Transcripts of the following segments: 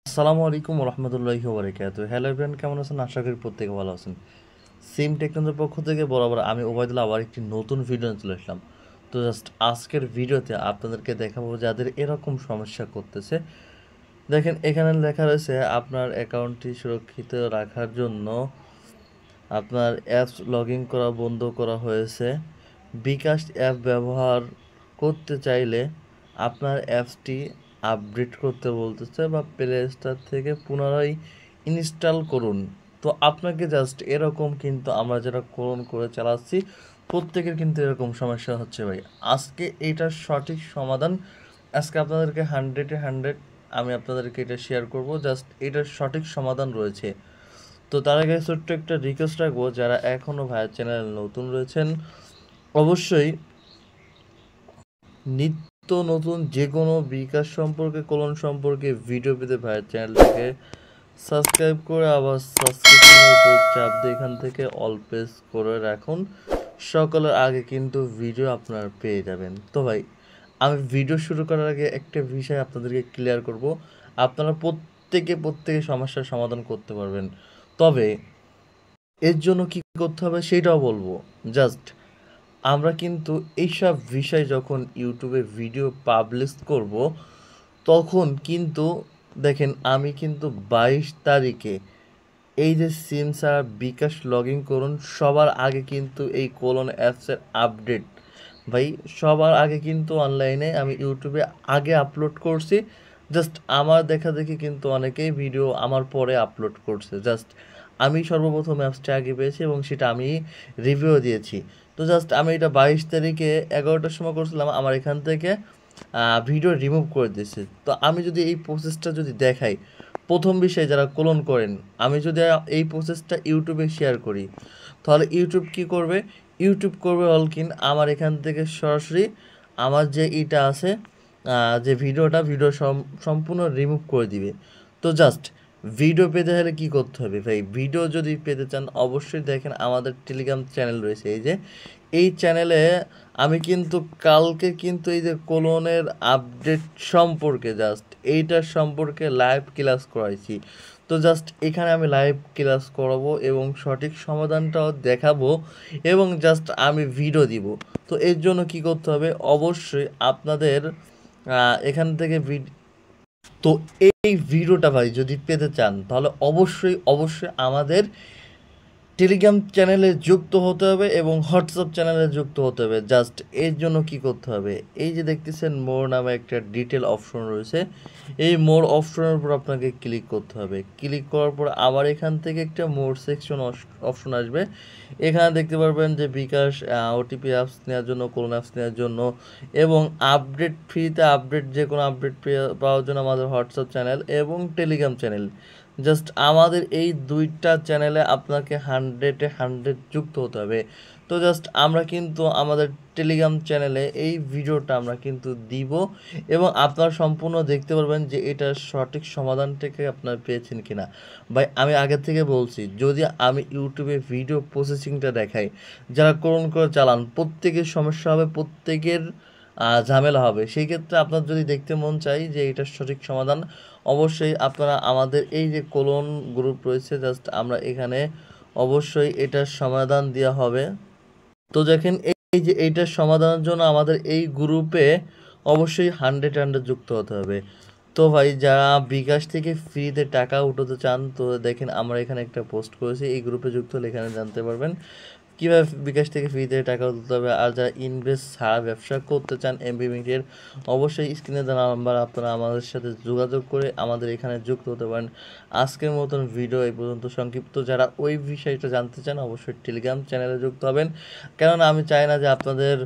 আসসালামু আলাইকুম রহমতুল্লাহি ওবারাকাতুহু। হ্যালো এভরিওয়ান, কেমন আছেন? আশা করি প্রত্যেকে ভালো আছেন। সিম টেকনোলজির পক্ষ থেকে বরাবর আমি ওবায়দুল্লাহ আবার একটি নতুন ভিডিও নিয়ে চলে আসলাম। তো জাস্ট আজকের ভিডিওতে আপনাদেরকে দেখাবো যাদের এরকম সমস্যা করতেছে। দেখেন এখানে লেখা রয়েছে আপনার অ্যাকাউন্টটি সুরক্ষিত রাখার জন্য আপনার অ্যাপস লগ ইন করা বন্ধ করা হয়েছে। বিকাশ অ্যাপ ব্যবহার করতে চাইলে আপনার অ্যাপসটি আপডেট করতে বলতেছে বা প্লে স্টোর থেকে পুনরায় ইনস্টল করুন। তো আপনাকে জাস্ট এরকম কিন্তু আমরা যারা ক্লোন করে চালাচ্ছি প্রত্যেকের কিন্তু এরকম সমস্যা হচ্ছে ভাই। আজকে এইটার সঠিক সমাধান আজকে আপনাদেরকে 100 আমি আপনাদেরকে এটা শেয়ার করব। জাস্ট এটার সঠিক সমাধান রয়েছে। তো তার আগে ছোট্ট একটা রিকোয়েস্ট রাখবো, যারা এখনও ভাইয়ের চ্যানেল নতুন রয়েছেন অবশ্যই নিত্য নতুন যে কোনো বিকাশ সম্পর্কে কলন সম্পর্কে ভিডিও পেতে ভাইয়ের চ্যানেলটাকে সাবস্ক্রাইব করে আবার সাবস্ক্রিপশনের উপর চাপ দিয়ে এখান থেকে অল প্রেস করে রাখুন। সকলের আগে কিন্তু ভিডিও আপনারা পেয়ে যাবেন। তো ভাই আমি ভিডিও শুরু করার আগে একটা বিষয় আপনাদেরকে ক্লিয়ার করব। আপনারা প্রত্যেকে সমস্যার সমাধান করতে পারবেন, তবে এর জন্য কি করতে হবে সেটাও বলবো। জাস্ট আমরা কিন্তু এইসব বিষয় যখন ইউটিউবে ভিডিও পাবলিশ করব তখন কিন্তু দেখেন আমি কিন্তু 22 তারিখে এই যে সিম ছাড়া বিকাশ লগ ইন করুন সবার আগে কিন্তু এই কোলন অ্যাপসের আপডেট ভাই সবার আগে কিন্তু অনলাইনে আমি ইউটিউবে আগে আপলোড করছি। জাস্ট আমার দেখা দেখি কিন্তু অনেকেই ভিডিও আমার পরে আপলোড করছে। জাস্ট আমি সর্বপ্রথম অ্যাপসটা আগে পেয়েছি এবং সেটা আমি রিভিউ দিয়েছি। তো জাস্ট আমি এটা 22 তারিখে 11টার সময় করছিলাম, আমার এখান থেকে ভিডিও রিমুভ করে দিয়েছে। তো আমি যদি এই প্রসেসটা যদি দেখাই, প্রথম বিষয়ে যারা কোলন করেন, আমি যদি এই প্রসেসটা ইউটিউবে শেয়ার করি তাহলে ইউটিউব কি করবে? ইউটিউব করবে অলকিন আমার এখান থেকে সরাসরি আমার যে ইটা আছে যে ভিডিও সম্পূর্ণ রিমুভ করে দিবে। তো জাস্ট ভিডিও পেতে হলে কি করতে হবে ভাই? ভিডিও যদি পেতে চান অবশ্যই দেখেন আমাদের টেলিগ্রাম চ্যানেল রয়েছে। এই যে এই চ্যানেলে আমি কিন্তু কালকে কিন্তু এই যে কোলনের আপডেট সম্পর্কে জাস্ট এইটার সম্পর্কে লাইভ ক্লাস করাইছি। তো জাস্ট এখানে আমি লাইভ ক্লাস করাবো এবং সঠিক সমাধানটাও দেখাবো এবং জাস্ট আমি ভিডিও দিব। তো এর জন্য কি করতে হবে? অবশ্যই আপনাদের এখান থেকে তো এই ভিডিওটা ভাই যদি পেতে চান তাহলে অবশ্যই আমাদের টেলিগ্রাম চ্যানেলে যুক্ত হতে হবে এবং হোয়াটসঅ্যাপ চ্যানেলে যুক্ত হতে হবে। জাস্ট এর জন্য কি করতে হবে? এই যে দেখতেছেন মোর নামে একটা ডিটেল অপশন রয়েছে, এই মোর অপশনের উপর আপনাকে ক্লিক করতে হবে। ক্লিক করার পর আবার এখান থেকে একটা মোর সেকশন অপশন আসবে। এখানে দেখতে পারবেন যে বিকাশ ওটিপি অ্যাপস নেওয়ার জন্য, কোন অ্যাপস নেওয়ার জন্য এবং আপডেট ফ্রিতে আপডেট যে কোনো আপডেট পাওয়ার জন্য আমাদের হোয়াটসঅ্যাপ চ্যানেল এবং টেলিগ্রাম চ্যানেল। জাস্ট আমাদের এই দুইটা চ্যানেলে আপনাকে 100 যুক্ত হতে হবে। তো জাস্ট আমরা কিন্তু আমাদের টেলিগ্রাম চ্যানেলে এই ভিডিওটা আমরা কিন্তু দিব এবং আপনারা সম্পূর্ণ দেখতে পারবেন যে এটার সঠিক সমাধানটাকে আপনারা পেয়েছেন কিনা। ভাই আমি আগের থেকে বলছি, যদি আমি ইউটিউবে ভিডিও প্রসেসিংটা দেখাই, যারা করুন করে চালান প্রত্যেকের সমস্যা হবে, প্রত্যেকের ঝামেলা হবে। সেই ক্ষেত্রে আপনার যদি দেখতে মন চাই যে এটার সঠিক সমাধান, অবশ্যই আপনারা আমাদের এই যে কোলন গ্রুপ রয়েছে, জাস্ট আমরা এখানে অবশ্যই এটার সমাধান দেওয়া হবে। তো দেখেন এই যে এইটার সমাধানের জন্য আমাদের এই গ্রুপে অবশ্যই 100 যুক্ত হতে হবে। তো ভাই যারা বিকাশ থেকে ফ্রিতে টাকা উঠাতে চান, তো দেখেন আমরা এখানে একটা পোস্ট করেছি, এই গ্রুপে যুক্ত হলে এখানে জানতে পারবেন কীভাবে বিকাশ থেকে ফ্রিতে টাকা তুলতে হবে। আর যারা ইনভেস্ট ছাড়া ব্যবসা করতে চান এমবি মিডিয়ার, অবশ্যই স্ক্রিনে দেওয়া নাম্বার আপনারা আমাদের সাথে যোগাযোগ করে আমাদের এখানে যুক্ত হতে পারেন। আজকের মতন ভিডিও এই পর্যন্ত সংক্ষিপ্ত। যারা ওই বিষয়টা জানতে চান অবশ্যই টেলিগ্রাম চ্যানেলে যুক্ত হবেন, কেননা আমি চাই না যে আপনাদের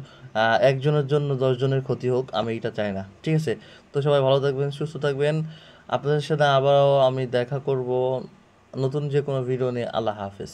একজনের জন্য 10 জনের ক্ষতি হোক, আমি এটা চাই না। ঠিক আছে? তো সবাই ভালো থাকবেন, সুস্থ থাকবেন। আপনাদের সাথে আবারও আমি দেখা করব নতুন যে কোনো ভিডিও নিয়ে। আল্লাহ হাফেজ।